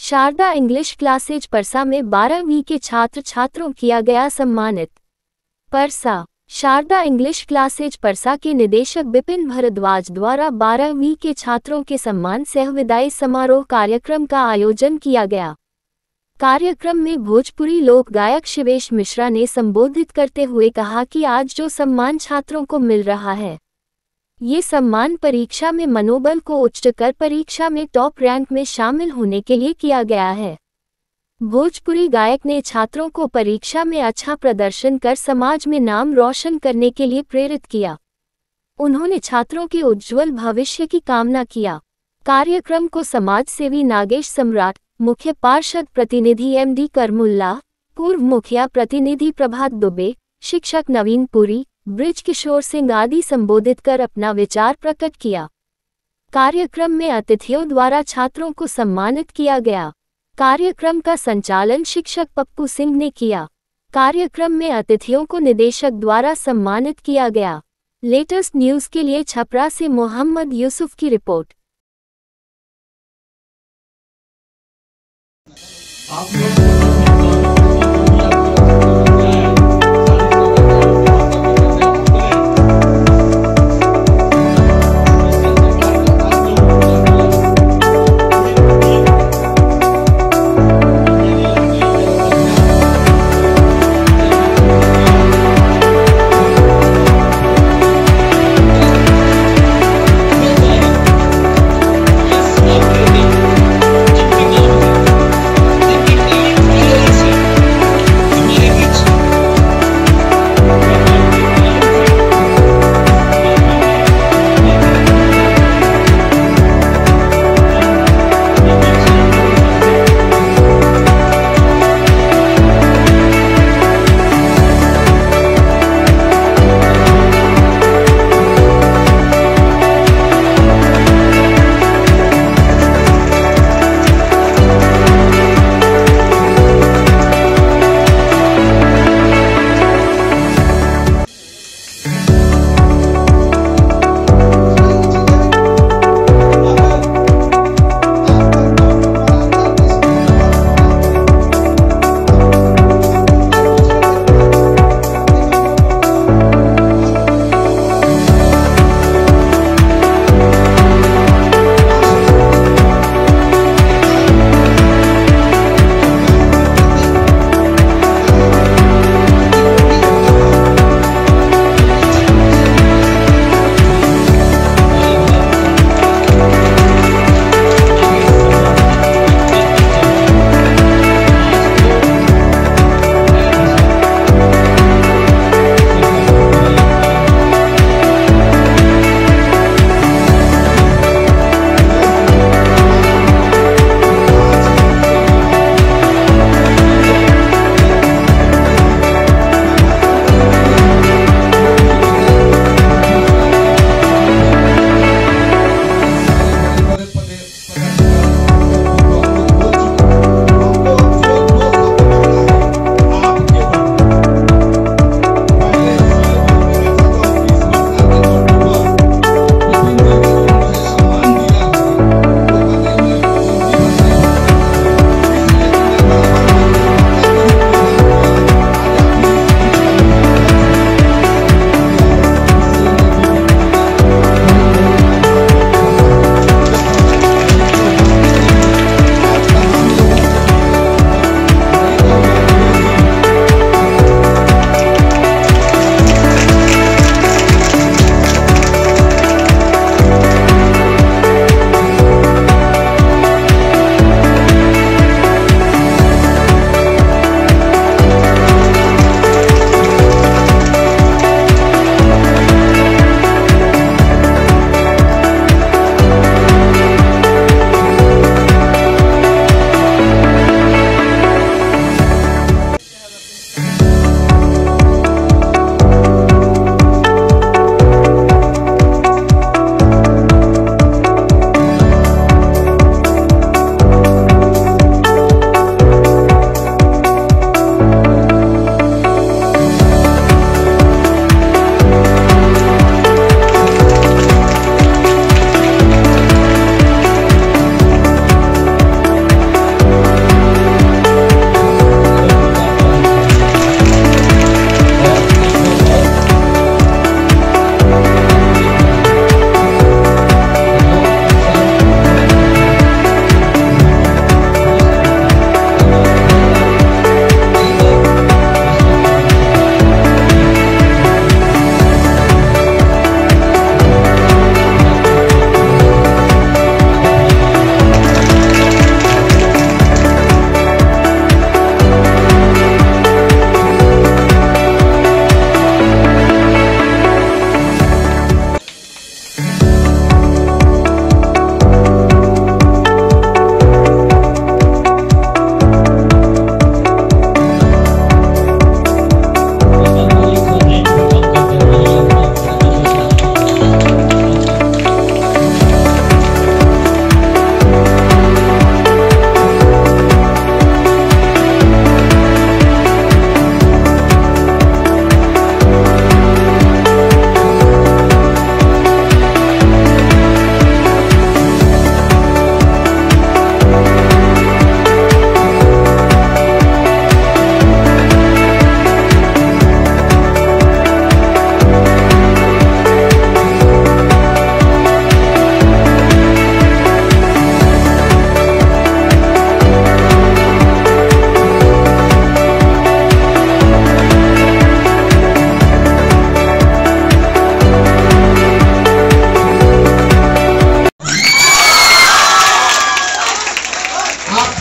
Sharda English classes Parsa में 12वीं के छात्र छात्रों किया गया सम्मानित। परसा शारदा इंग्लिश क्लासेज परसा के निदेशक बिपिन भारद्वाज द्वारा 12वीं के छात्रों के सम्मान सह विदाई समारोह कार्यक्रम का आयोजन किया गया। कार्यक्रम में भोजपुरी लोक गायक शिवेश मिश्रा ने संबोधित करते हुए कहा कि आज जो सम्मान छात्रों को मिल रहा है, ये सम्मान परीक्षा में मनोबल को उच्च कर परीक्षा में टॉप रैंक में शामिल होने के लिए किया गया है। भोजपुरी गायक ने छात्रों को परीक्षा में अच्छा प्रदर्शन कर समाज में नाम रोशन करने के लिए प्रेरित किया। उन्होंने छात्रों के उज्जवल भविष्य की कामना किया। कार्यक्रम को समाज सेवी नागेश सम्राट, मुख्य पार्षद प्रतिनिधि एमडी करमुल्ला, पूर्व मुखिया प्रतिनिधि प्रभात दुबे, शिक्षक नवीन पुरी, ब्रिज किशोर सिंह आदि संबोधित कर अपना विचार प्रकट किया। कार्यक्रम में अतिथियों द्वारा छात्रों को सम्मानित किया गया। कार्यक्रम का संचालन शिक्षक पप्पू सिंह ने किया। कार्यक्रम में अतिथियों को निदेशक द्वारा सम्मानित किया गया। लेटेस्ट न्यूज़ के लिए छपरा से मोहम्मद यूसुफ की रिपोर्ट।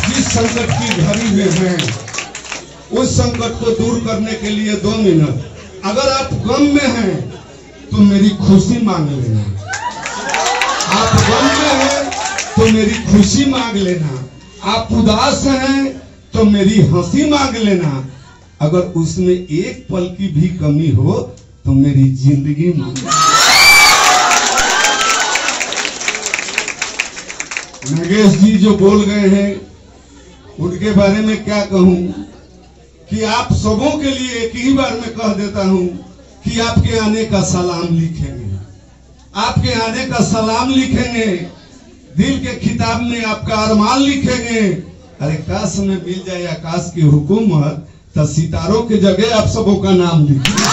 जिस संकट की घड़ी में हैं, उस संकट को दूर करने के लिए 2 मिनट, अगर आप गम में हैं तो मेरी खुशी मांग लेना। आप गम में हैं तो मेरी खुशी मांग लेना। आप उदास हैं तो मेरी हंसी मांग लेना। अगर उसमें एक पल की भी कमी हो तो मेरी जिंदगी मांग लेना। नागेश जी जो बोल गए हैं उनके बारे में क्या कहूं कि आप सबों के लिए एक ही बार में कह देता हूं कि आपके आने का सलाम लिखेंगे, आपके आने का सलाम लिखेंगे, दिल के खिताब में आपका अरमान लिखेंगे। अरे काश में मिल जाए आकाश की हुकूमत तो सितारों की जगह आप सबों का नाम लिखेंगे।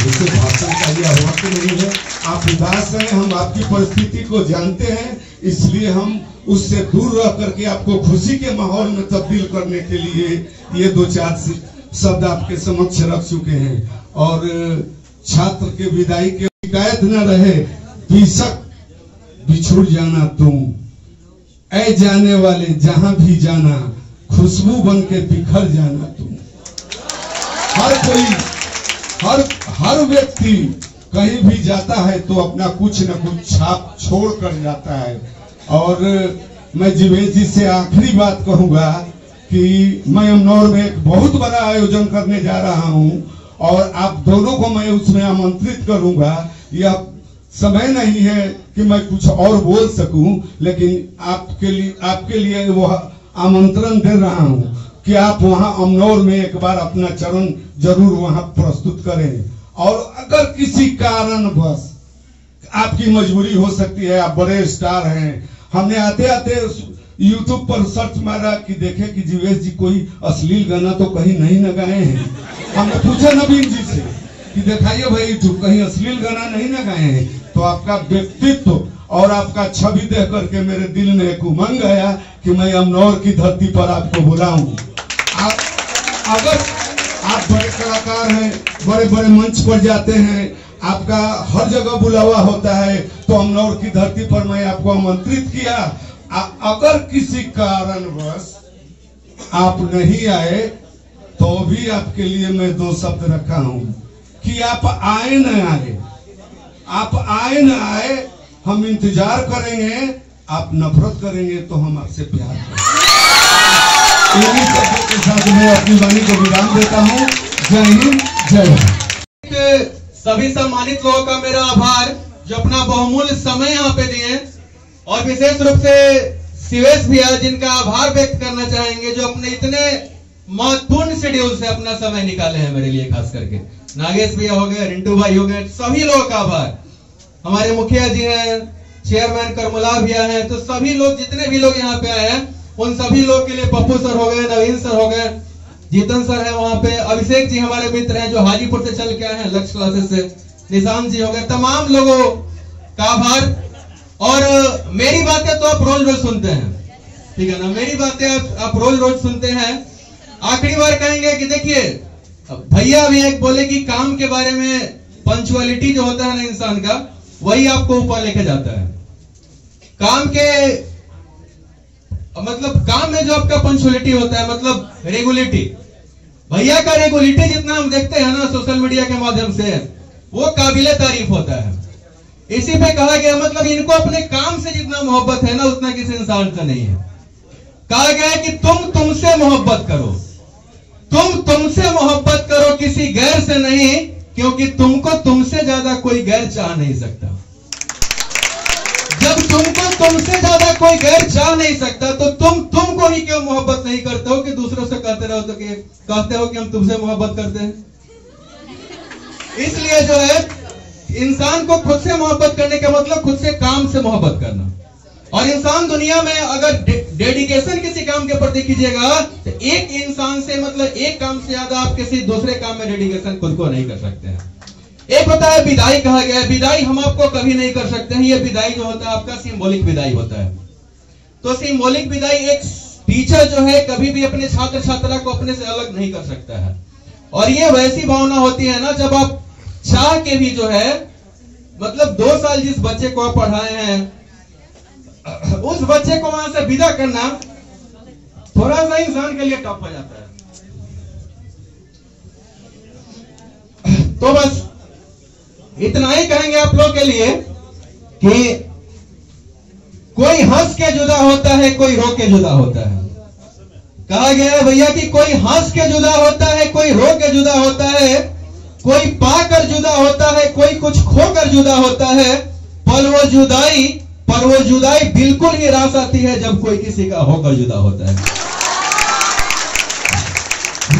भाषण का यह वक्त नहीं है। आप उदास हैं, हम आपकी परिस्थिति को जानते हैं, इसलिए हम उससे दूर रह करके आपको खुशी के माहौल में तब्दील करने के लिए ये 2-4 शब्द आपके समक्ष रख चुके हैं। और छात्र के विदाई की शिकायत न रहे, बेशक बिछुड़ जाना तुम, ऐ जाने वाले जहां भी जाना, खुशबू बन के बिखर जाना तुम। हर कोई हर व्यक्ति कहीं भी जाता है तो अपना कुछ न कुछ छाप छोड़ कर जाता है। और मैं जीवेश जी से आखिरी बात कहूंगा कि मैं अमनौर में एक बहुत बड़ा आयोजन करने जा रहा हूं और आप दोनों को मैं उसमें आमंत्रित करूंगा। यह समय नहीं है कि मैं कुछ और बोल सकूं, लेकिन आपके लिए वो आमंत्रण दे रहा हूं कि आप वहां अमनौर में एक बार अपना चरण जरूर वहां प्रस्तुत करें। और अगर किसी कारणवश आपकी मजबूरी हो सकती है, आप बड़े स्टार हैं, हमने आते आते यूट्यूब पर सर्च मारा कि देखे कि जीवेश जी कोई अश्लील गाना तो कहीं नहीं न गाए हैं। हमने पूछा नवीन जी से कि दिखाइए भाई यूट्यूब कहीं अश्लील गाना नहीं न गाए हैं। तो आपका व्यक्तित्व और आपका छवि देख करके मेरे दिल में एक उमंग आया कि मैं अमनौर की धरती पर आपको बुलाऊं। अगर आप बड़े कलाकार हैं, बड़े बड़े मंच पर जाते हैं, आपका हर जगह बुलावा होता है, तो अमनौर की धरती पर मैं आपको आमंत्रित किया। अगर किसी कारणवश आप नहीं आए तो भी आपके लिए मैं 2 शब्द रखा हूं कि आप आए न आए, आप आए न आए, हम इंतजार करेंगे। आप नफरत करेंगे तो हम आपसे प्यार करेंगे। इन्हीं शब्दों के साथ मैं अपनी वाणी को विराम देता हूं। जय हिंद, जय भारत। सभी सम्मानित लोगों का मेरा आभार जो अपना बहुमूल्य समय यहाँ पे दिए, और विशेष रूप से शिवेश भैया जिनका आभार व्यक्त करना चाहेंगे जो अपने इतने महत्वपूर्ण शेड्यूल से अपना समय निकाले हैं मेरे लिए। खास करके नागेश भैया हो गए, रिंटू भाई हो गए, सभी लोगों का आभार। हमारे मुखिया जी हैं, चेयरमैन करमुला भैया हैं, तो सभी लोग जितने भी लोग यहाँ पे आए हैं उन सभी लोग के लिए पप्पू सर हो गए, नवीन सर हो गए, जीतन सर है वहां पे, अभिषेक जी हमारे मित्र हैं जो हाजीपुर से चल के आए हैं लक्ष्य क्लासेस से, निशांत जी हो गए, तमाम लोगों का आभार। और मेरी बातें तो आप रोज रोज सुनते हैं, ठीक है ना, मेरी बातें आप रोज रोज सुनते हैं। आखिरी बार कहेंगे कि देखिए भैया भी एक बोले कि काम के बारे में पंचुअलिटी जो होता है ना इंसान का, वही आपको ऊपर लेके जाता है। काम के मतलब काम में जो आपका पंचुअलिटी होता है, मतलब रेगुलिटी, भैया का रेगुलिटी जितना हम देखते हैं ना सोशल मीडिया के माध्यम से, वो काबिले तारीफ होता है। इसी पे कहा गया, मतलब इनको अपने काम से जितना मोहब्बत है ना उतना किसी इंसान से नहीं है। कहा गया है कि तुम तुमसे मोहब्बत करो, तुम तुमसे मोहब्बत करो, किसी गैर से नहीं, क्योंकि तुमको तुमसे ज्यादा कोई गैर चाह नहीं सकता। जब तुमको तुमसे ज्यादा कोई गैर चाह नहीं सकता तो तुमको ही क्यों मोहब्बत नहीं करते हो कि दूसरों से कहते रहो तो कहते हो कि हम तुमसे मोहब्बत करते हैं। इसलिए जो है इंसान को खुद से मोहब्बत करने का मतलब खुद से काम से मोहब्बत करना। और इंसान दुनिया में अगर डेडिकेशन किसी काम के प्रति कीजिएगा तो एक इंसान से, मतलब एक काम से ज्यादा आप किसी दूसरे काम में डेडिकेशन खुद को नहीं कर सकते हैं। एक होता है विदाई, कहा गया है विदाई हम आपको कभी नहीं कर सकते हैं। ये विदाई जो होता है आपका सिंबॉलिक विदाई होता है। तो सिंबॉलिक विदाई, एक टीचर जो है कभी भी अपने छात्र छात्रा को अपने से अलग नहीं कर सकता है। और ये वैसी भावना होती है ना जब आप चाह के भी जो है, मतलब 2 साल जिस बच्चे को आप पढ़ाए हैं, उस बच्चे को वहां से विदा करना थोड़ा सा इंसान के लिए टफ हो जाता है। तो बस इतना ही कहेंगे आप लोग के लिए कि कोई हंस के जुदा होता है, कोई रो के जुदा होता है। कहा गया है भैया कि कोई हंस के जुदा होता है, कोई रो के जुदा होता है, कोई पाकर जुदा होता है, कोई कुछ खोकर जुदा होता है। पर वो जुदाई बिल्कुल ही रास आती है जब कोई किसी का होकर जुदा होता है।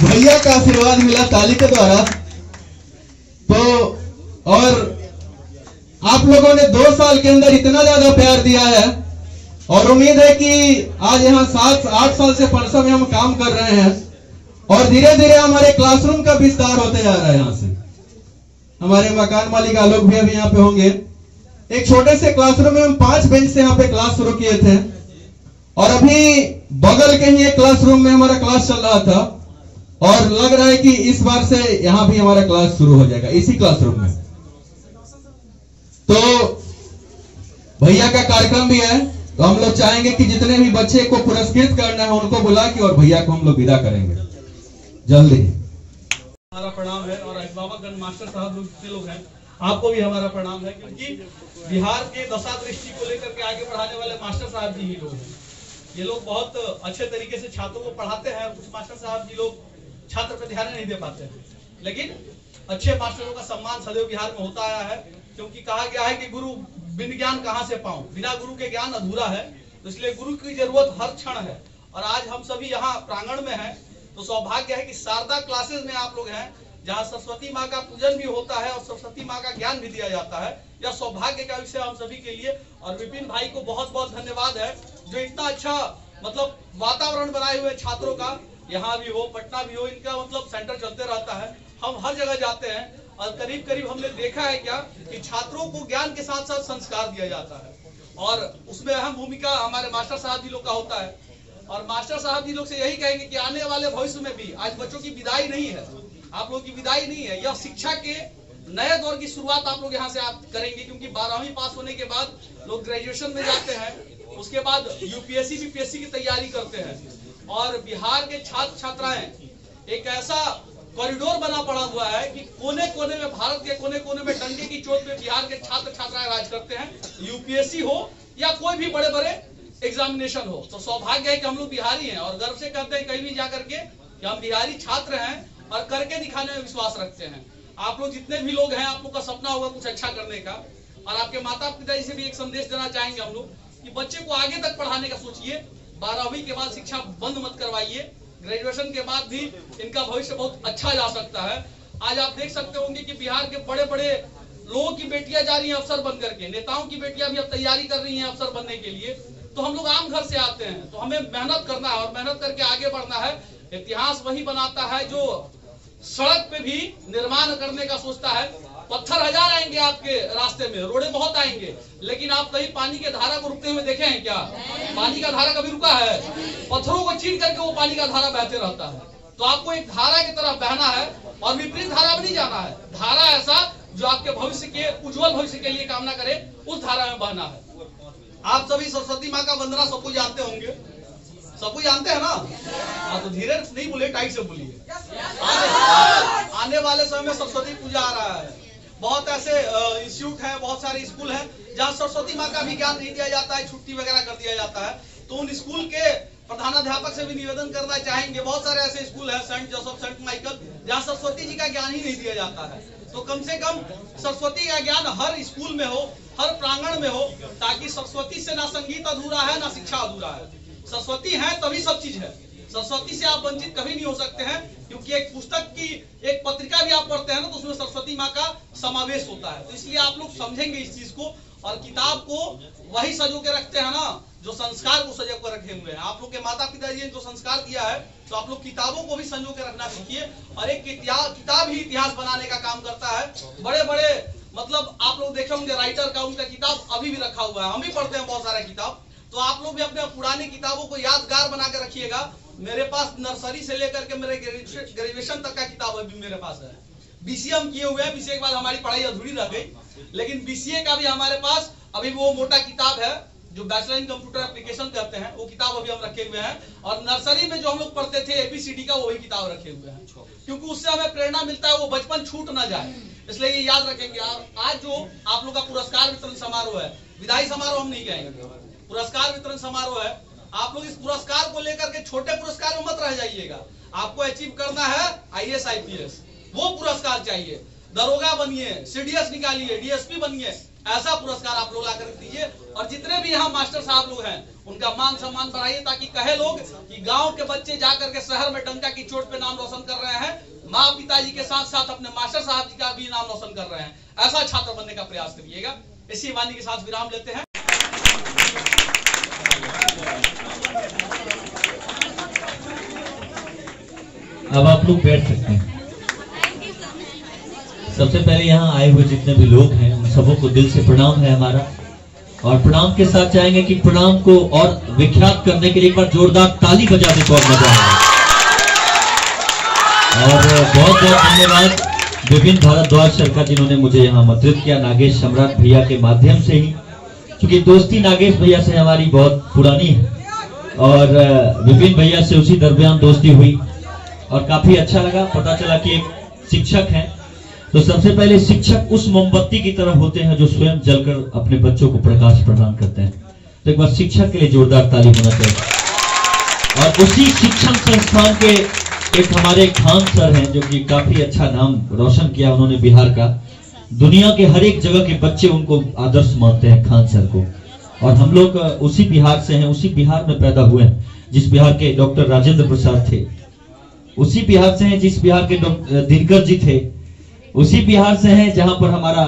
भैया का आशीर्वाद मिला ताली के द्वारा। तो और आप लोगों ने 2 साल के अंदर इतना ज्यादा प्यार दिया है और उम्मीद है कि आज यहाँ 7-8 साल से परसा में हम काम कर रहे हैं और धीरे धीरे हमारे क्लासरूम का विस्तार होते जा रहा है। यहाँ से हमारे मकान मालिक आलोक भी अभी यहाँ पे होंगे। एक छोटे से क्लासरूम में हम 5 बेंच से यहाँ पे क्लास शुरू किए थे और अभी बगल के ही एक क्लासरूम में हमारा क्लास चल रहा था और लग रहा है कि इस बार से यहाँ भी हमारा क्लास शुरू हो जाएगा इसी क्लासरूम में। तो भैया का कार्यक्रम भी है, तो हम लोग चाहेंगे कि जितने भी बच्चे को पुरस्कृत करना है उनको बुला के और भैया को हम लोग विदा करेंगे जल्दी। हमारा प्रणाम है और अभिभावकगण मास्टर साहब लोग हैं, आपको भी हमारा प्रणाम है, क्योंकि बिहार के दशा दृष्टि को लेकर के आगे बढ़ाने वाले मास्टर साहब जी ही लोग हैं। ये लोग बहुत अच्छे तरीके से छात्रों को पढ़ाते हैं। कुछ मास्टर साहब जी लोग छात्र पर ध्यान नहीं दे पाते हैं, लेकिन अच्छे मास्टरों का सम्मान सदैव बिहार में होता आया है, क्योंकि कहा गया है कि गुरु बिन ज्ञान कहां से पाऊं, बिना गुरु के ज्ञान अधूरा है। तो इसलिए गुरु की जरूरत हर क्षण है। और आज हम सभी यहाँ प्रांगण में हैं, तो सौभाग्य है कि शारदा क्लासेस में आप लोग हैं, जहाँ सरस्वती माँ का पूजन भी होता है और सरस्वती माँ का ज्ञान भी दिया जाता है। यह सौभाग्य का विषय हम सभी के लिए। और विपिन भाई को बहुत बहुत धन्यवाद है, जो इतना अच्छा मतलब वातावरण बनाए हुए छात्रों का, यहाँ भी हो पटना भी हो, इनका मतलब सेंटर चलते रहता है। हम हर जगह जाते हैं और करीब करीब हमने देखा है क्या कि छात्रों को ज्ञान के साथ साथ संस्कार दिया जाता है, और उसमें अहम भूमिका हमारे मास्टर साहब जी लोग का होता है। और मास्टर साहब जी लोग से यही कहेंगे कि आने वाले भविष्य में भी, आज बच्चों की विदाई नहीं है, आप लोगों की विदाई नहीं है, यह शिक्षा के नए दौर की शुरुआत आप लोग यहाँ से आप करेंगे, क्योंकि 12वीं पास होने के बाद लोग ग्रेजुएशन में जाते हैं, उसके बाद यूपीएससी बीपीएससी की तैयारी करते हैं। और बिहार के छात्र छात्राएं एक ऐसा कॉरिडोर बना पड़ा हुआ है कि कोने कोने में, भारत के कोने कोने में डंडे की चोट पे बिहार के छात्र छात्राएं राज करते हैं, यूपीएससी हो या कोई भी बड़े बड़े एग्जामिनेशन हो। तो सौभाग्य है कि हम लोग बिहारी हैं और गर्व से कहते हैं कहीं भी जाकर के कि हम बिहारी छात्र हैं और करके दिखाने में विश्वास रखते हैं। आप लोग जितने भी लोग हैं, आप लोग का सपना होगा कुछ अच्छा करने का, और आपके माता पिता जी से भी एक संदेश देना चाहेंगे हम लोग कि बच्चे को आगे तक पढ़ाने का सोचिए। 12वीं के बाद शिक्षा बंद मत करवाइए, ग्रेजुएशन के बाद भी इनका भविष्य बहुत अच्छा जा सकता है। आज आप देख सकते होंगे कि बिहार के बड़े बड़े लोगों की बेटियां जा रही हैं अफसर बन करके, नेताओं की बेटियां भी अब तैयारी कर रही हैं अफसर बनने के लिए। तो हम लोग आम घर से आते हैं, तो हमें मेहनत करना है और मेहनत करके आगे बढ़ना है। इतिहास वही बनाता है जो सड़क पे भी निर्माण करने का सोचता है। पत्थर 1000 आएंगे आपके रास्ते में, रोडे बहुत आएंगे, लेकिन आप कहीं पानी के धारा को रुकते हुए देखे हैं क्या? पानी का धारा कभी रुका है? पत्थरों को चीर करके वो पानी का धारा बहते रहता है। तो आपको एक धारा की तरफ बहना है और विपरीत धारा में नहीं जाना है। धारा ऐसा जो आपके भविष्य के उज्जवल भविष्य के लिए कामना करे, उस धारा में बहना है। आप सभी सरस्वती माँ का वंदना सबको जानते होंगे, सबको जानते हैं ना? हाँ, तो धीरे नहीं बोलिए, टाइट से बोलिए। आने वाले समय में सरस्वती पूजा आ रहा है। बहुत ऐसे इंस्टीट्यूट हैं, बहुत सारे स्कूल हैं जहाँ सरस्वती माँ का भी ज्ञान नहीं दिया जाता है, छुट्टी वगैरह कर दिया जाता है। तो उन स्कूल के प्रधानाध्यापक से भी निवेदन करना चाहेंगे। बहुत सारे ऐसे स्कूल है, सेंट जोसेफ, सेंट माइकल, जहाँ सरस्वती जी का ज्ञान ही नहीं दिया जाता है। तो कम से कम सरस्वती का ज्ञान हर स्कूल में हो, हर प्रांगण में हो, ताकि सरस्वती से ना संगीत अधूरा है ना शिक्षा अधूरा है। सरस्वती है तभी सब चीज है। सरस्वती से आप वंचित कभी नहीं हो सकते हैं, क्योंकि एक पुस्तक की एक पत्रिका भी आप पढ़ते हैं ना, तो उसमें सरस्वती माँ का समावेश होता है। तो इसलिए आप लोग समझेंगे इस चीज को, और किताब को वही सजो के रखते हैं ना जो संस्कार को सजो कर रखे हुए हैं। आप लोग के माता पिता जी ने जो संस्कार दिया है, तो आप लोग किताबों को भी संजो के रखना सीखिए। और एक किताब ही इतिहास बनाने का काम करता है। बड़े बड़े मतलब आप लोग देखे होंगे राइटर का, उनका किताब अभी भी रखा हुआ है, हम भी पढ़ते हैं बहुत सारा किताब। तो आप लोग भी अपने पुरानी किताबों को यादगार बना के रखिएगा। मेरे पास नर्सरी से लेकर के मेरे ग्रेजुएशन तक का किताब अभी मेरे पास है। बीसीए हम किए हुए हैं, बीसीए के बाद हमारी पढ़ाई अधूरी रह गई, लेकिन बीसीए का भी हमारे पास अभी वो मोटा किताब है जो बैचलर इन कंप्यूटर एप्लीकेशन कहते हैं, वो किताब अभी हम रखे हुए हैं। और नर्सरी में जो हम लोग पढ़ते थे ABCD का, वही किताब रखे हुए हैं, क्योंकि उससे हमें प्रेरणा मिलता है, वो बचपन छूट ना जाए, इसलिए ये याद रखेंगे। आज जो आप लोग का पुरस्कार वितरण समारोह है, विदाई समारोह हम नहीं कहेंगे, पुरस्कार वितरण समारोह है। आप लोग इस पुरस्कार को लेकर के छोटे पुरस्कार में मत रह जाइएगा। आपको अचीव करना है IAS IPS, वो पुरस्कार चाहिए। दरोगा बनिए, CDS निकालिए, DSP बनिए, ऐसा पुरस्कार आप लोग लाकर दीजिए। और जितने भी यहाँ मास्टर साहब लोग हैं, उनका मान सम्मान बढ़ाइए, ताकि कहे लोग कि गांव के बच्चे जाकर के शहर में डंका की चोट पे नाम रोशन कर रहे हैं, माँ पिताजी के साथ साथ अपने मास्टर साहब जी का भी नाम रोशन कर रहे हैं। ऐसा छात्र बनने का प्रयास करिएगा। इसी वाणी के साथ विराम लेते हैं। अब आप लोग बैठ सकते हैं। सबसे पहले यहाँ आए हुए जितने भी लोग हैं, उन सबों को दिल से प्रणाम है हमारा। और प्रणाम के साथ चाहेंगे कि प्रणाम को और विख्यात करने के लिए एक बार जोरदार ताली बजा दे तो और मजा आएगा। और बहुत बहुत धन्यवाद विपिन भारद्वाज सर का, जिन्होंने मुझे यहाँ आमंत्रित किया, नागेश सम्राट भैया के माध्यम से ही, क्योंकि दोस्ती नागेश भैया से हमारी बहुत पुरानी है और विपिन भैया से उसी दरमियान दोस्ती हुई और काफी अच्छा लगा। पता चला कि एक शिक्षक हैं, तो सबसे पहले शिक्षक उस मोमबत्ती की तरह होते हैं जो स्वयं जलकर अपने बच्चों को प्रकाश प्रदान करते हैं। तो एक बार शिक्षक के लिए जोरदार ताली होना चाहिए। और उसी शिक्षण संस्थान के एक हमारे खान सर हैं, जो कि काफी अच्छा नाम रोशन किया उन्होंने बिहार का। दुनिया के हर एक जगह के बच्चे उनको आदर्श मानते हैं, खान सर को। और हम लोग उसी बिहार से हैं, उसी बिहार में पैदा हुए हैं जिस बिहार के डॉक्टर राजेंद्र प्रसाद थे, उसी बिहार से हैं जिस बिहार के दिनकर जी थे, उसी बिहार से हैं जहां पर हमारा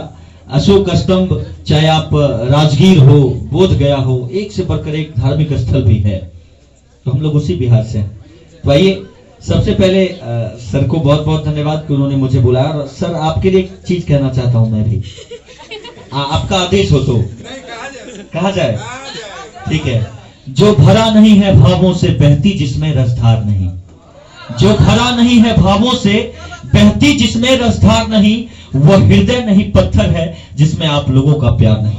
अशोक स्तंभ, चाहे आप राजगीर हो, बोध गया हो, एक से बढ़कर एक धार्मिक स्थल भी है। तो हम लोग उसी बिहार से हैं। तो आइए, सबसे पहले सर को बहुत बहुत धन्यवाद कि उन्होंने मुझे बुलाया। और सर, आपके लिए एक चीज कहना चाहता हूं मैं भी, आपका आदेश हो तो कहा जाए? ठीक है। जो भरा नहीं है भावों से बहती जिसमें रसधार नहीं, जो भरा नहीं है भावों से बहती जिसमें रसधार नहीं, वह हृदय नहीं पत्थर है जिसमें आप लोगों का प्यार नहीं।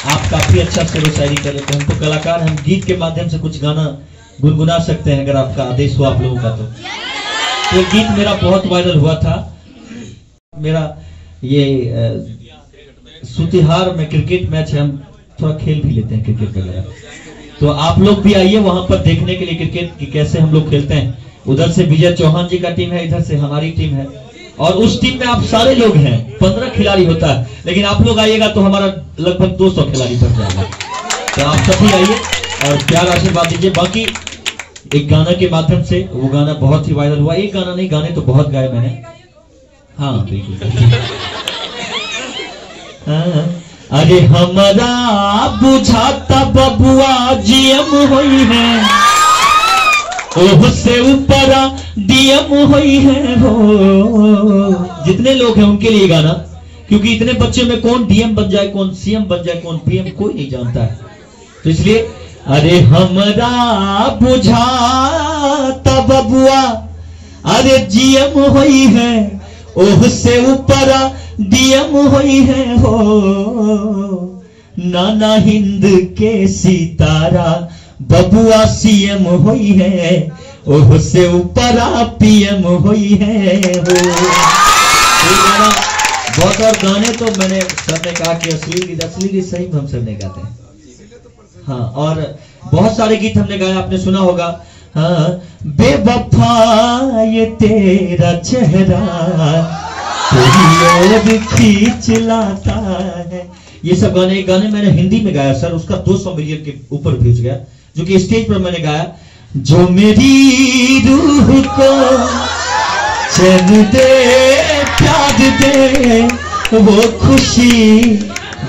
आप काफी अच्छा शेरो शायरी कर लेते हैं, हम तो कलाकार, हम गीत के माध्यम से कुछ गाना गुनगुना सकते हैं अगर आपका आदेश हो आप लोगों का। तो गीत मेरा बहुत वायरल हुआ था। मेरा ये सुतिहार में क्रिकेट मैच है, हम थोड़ा खेल भी लेते हैं क्रिकेट वगैरह, तो आप लोग भी आइए वहां पर देखने के लिए क्रिकेट की कैसे हम लोग खेलते हैं। उधर से विजय चौहान जी का टीम है, इधर से हमारी टीम है, और उस टीम में आप सारे लोग हैं। 15 खिलाड़ी होता है, लेकिन आप लोग आइएगा तो हमारा लगभग 200 खिलाड़ी बन जाएगा। तो आप सभी आइए और प्यार आशीर्वाद दीजिए। बाकी एक गाना के माध्यम से, वो गाना बहुत ही वायरल हुआ। एक गाना नहीं, गाने तो बहुत गाए मैंने। हाँ बिल्कुल। अरे हमारा बुझाता बबुआ जीएम होई है, ओह से ऊपर डीएम होई है हो। जितने लोग हैं उनके लिए गाना, क्योंकि इतने बच्चे में कौन डीएम बन जाए, कौन सीएम बन जाए, कौन पीएम, कोई नहीं जानता है। तो इसलिए अरे हमरा बुझाता बबुआ अरे जीएम होई है, ओह से ऊपर डीएम होई है हो। नाना हिंद के सितारा बबुआ सीएम होई है, ओह से ऊपर पीएम होई है हो। बहुत और गाने तो मैंने सर ने कहा कि असली सही हम सब नहीं गाते हैं। हाँ, और बहुत सारे गीत हमने गाए, आपने सुना होगा। हाँ, बेवफा ये तेरा चेहरा तेरी ओर खींच लाता है। ये सब गाने मैंने हिंदी में गाया सर, उसका 200 मिलियन के ऊपर व्यूज गया, जो कि स्टेज पर मैंने गाया। जो मेरी रूह को चैन दे प्यार दे, वो खुशी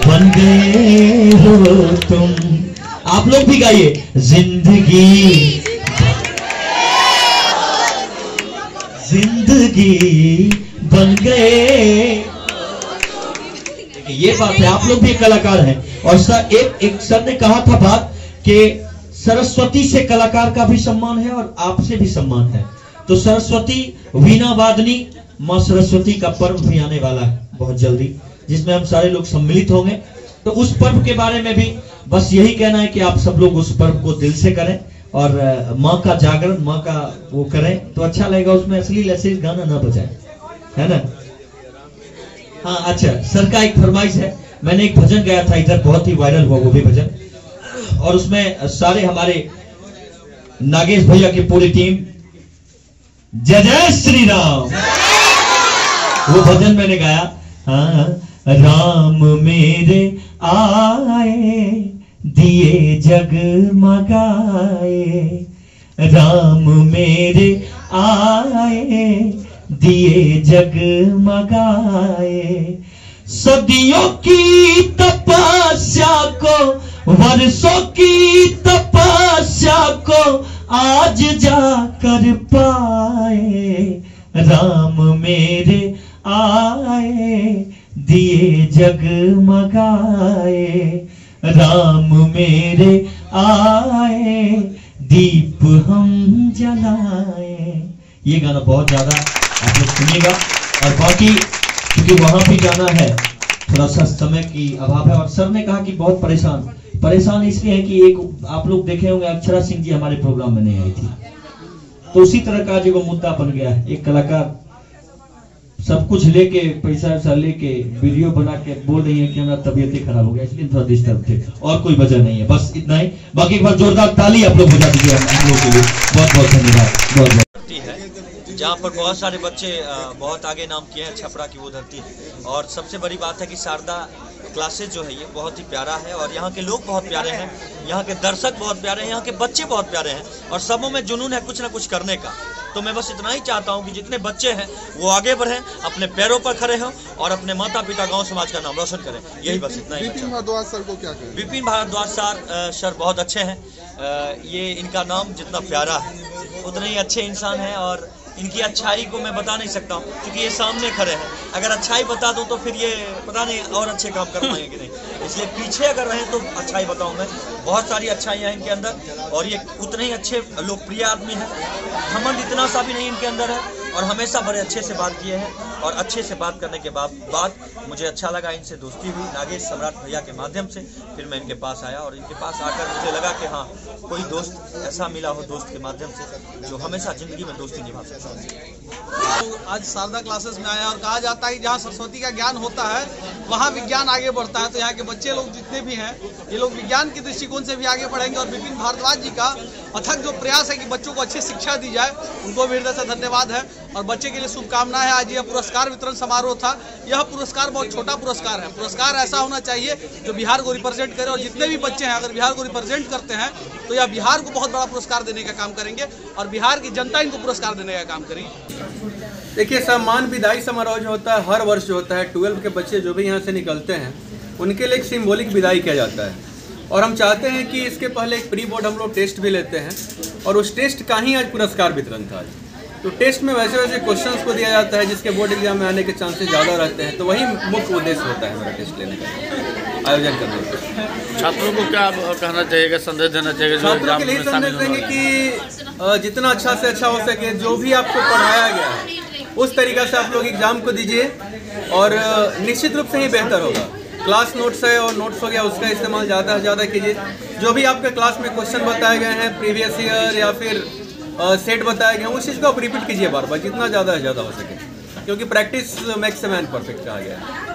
बन गए हो तुम। आप लोग भी गाइए। जिंदगी बन गए, ये बात है। आप लोग भी कलाकार हैं। और सर एक सर ने कहा था बात कि सरस्वती से कलाकार का भी सम्मान है और आपसे भी सम्मान है। तो सरस्वती वीणा वादनी मां सरस्वती का पर्व भी आने वाला है बहुत जल्दी, जिसमें हम सारे लोग सम्मिलित होंगे। तो उस पर्व के बारे में भी बस यही कहना है कि आप सब लोग उस पर्व को दिल से करें और माँ का जागरण, माँ का वो करें तो अच्छा लगेगा। उसमें अश्लील ऐसे गाना ना बजाए, है ना। हाँ अच्छा, सर का एक फरमाइश है, मैंने एक भजन गाया था इधर, बहुत ही वायरल हुआ वो भी भजन, और उसमें सारे हमारे नागेश भैया की पूरी टीम जय जय श्री राम वो भजन मैंने गाया। हाँ, राम मेरे आए दिए जगमगाए, राम मेरे आए दिए जगमगाए, सदियों की तपस्या को, वर्षों की तपस्या को आज जाकर पाए, राम मेरे आए दिए जगमगाए, राम मेरे आए दीप हम जलाए। ये गाना बहुत ज्यादा आप लोग सुनिएगा। और बाकी क्योंकि वहां भी जाना है, थोड़ा सा समय की अभाव है, और सर ने कहा कि बहुत परेशान इसलिए है कि एक आप लोग देखे होंगे अक्षरा सिंह जी हमारे प्रोग्राम में नहीं आई थी, तो उसी तरह का जो मुद्दा बन गया है। एक कलाकार सब कुछ लेके पैसा वैसा लेके वीडियो बना के बोल रही है कि हमारा तबीयत खराब हो गया, इसलिए थोड़ा डिस्टर्ब थे, और कोई वजह नहीं है, बस इतना ही। बाकी एक बार जोरदार ताली आप लोग बजा दीजिए हम लोगों के लिए। बहुत बहुत धन्यवाद। बहुत बहुत जहाँ पर बहुत सारे बच्चे बहुत आगे नाम किए हैं, छपरा की वो धरती है। और सबसे बड़ी बात है कि शारदा क्लासेज जो है ये बहुत ही प्यारा है, और यहाँ के लोग बहुत प्यारे हैं, यहाँ के दर्शक बहुत प्यारे हैं, यहाँ के बच्चे बहुत प्यारे हैं, और सबों में जुनून है कुछ ना कुछ करने का। तो मैं बस इतना ही चाहता हूँ कि जितने बच्चे हैं वो आगे बढ़ें, अपने पैरों पर खड़े हों और अपने माता पिता गांव समाज का नाम रोशन करें। यही बस इतना ही। विपिन भारद्वाज सर को क्या कहें? विपिन भारद्वाज सर बहुत अच्छे हैं। ये इनका नाम जितना प्यारा है उतने ही अच्छे इंसान हैं, और इनकी अच्छाई को मैं बता नहीं सकता हूँ क्योंकि ये सामने खड़े हैं। अगर अच्छाई बता दूँ तो फिर ये पता नहीं और अच्छे काम कर पाएंगे कि नहीं, इसलिए पीछे अगर रहें तो अच्छाई बताऊँ मैं। बहुत सारी अच्छाइयाँ हैं इनके अंदर, और ये उतने ही अच्छे लोकप्रिय आदमी हैं। घमंड इतना सा भी नहीं इनके अंदर है, और हमेशा बड़े अच्छे से बात किए हैं, और अच्छे से बात करने के बाद मुझे अच्छा लगा। इनसे दोस्ती हुई नागेश सम्राट भैया के माध्यम से, फिर मैं इनके पास आया, और इनके पास आकर मुझे लगा कि हाँ कोई दोस्त ऐसा मिला हो दोस्त के माध्यम से जो हमेशा जिंदगी में दोस्ती निभा सकता है। आज शारदा क्लासेस में आया, और कहा जाता है कि जहाँ सरस्वती का ज्ञान होता है वहाँ विज्ञान आगे बढ़ता है। तो यहाँ के बच्चे लोग जितने भी हैं ये लोग विज्ञान के दृष्टिकोण से भी आगे बढ़ेंगे, और विपिन भारद्वाज जी का अथक जो प्रयास है कि बच्चों को अच्छी शिक्षा दी जाए, उनको भी हृदय से धन्यवाद है, और बच्चे के लिए शुभकामनाएं हैं। आज यह पुरस्कार वितरण समारोह था। यह पुरस्कार बहुत छोटा पुरस्कार है, पुरस्कार ऐसा होना चाहिए जो बिहार को रिप्रेजेंट करे, और जितने भी बच्चे हैं अगर बिहार को रिप्रेजेंट करते हैं तो यह बिहार को बहुत बड़ा पुरस्कार देने का काम करेंगे, और बिहार की जनता इनको पुरस्कार देने का काम करेगी। देखिए, सम्मान विदाई समारोह जो होता है हर वर्ष जो होता है, 12 के बच्चे जो भी यहाँ से निकलते हैं उनके लिए एक सिंबॉलिक विदाई किया जाता है, और हम चाहते हैं कि इसके पहले एक प्री बोर्ड हम लोग टेस्ट भी लेते हैं, और उस टेस्ट का ही आज पुरस्कार वितरण था। तो टेस्ट में वैसे क्वेश्चंस को दिया जाता है जिसके बोर्ड एग्जाम में आने के चांसेस ज़्यादा रहते हैं, तो वही मुख्य उद्देश्य होता है हमारा टेस्ट लेने का, आयोजन करने का। छात्रों को क्या कहना चाहिए, संदेश देना चाहिए? छात्रों के लिए संदेश देंगे कि जितना अच्छा से अच्छा हो सके, जो भी आपको पढ़ाया गया है उस तरीक़ा से आप लोग एग्ज़ाम को दीजिए, और निश्चित रूप से ही बेहतर होगा। क्लास नोट्स है और नोट्स हो गया, उसका इस्तेमाल ज़्यादा से ज़्यादा कीजिए। जो भी आपके क्लास में क्वेश्चन बताए गए हैं प्रीवियस ईयर या फिर सेट बताए गए हैं, उस चीज़ को आप रिपीट कीजिए बार बार, जितना ज़्यादा से ज़्यादा हो सके, क्योंकि practice makes a man perfect कहा गया है।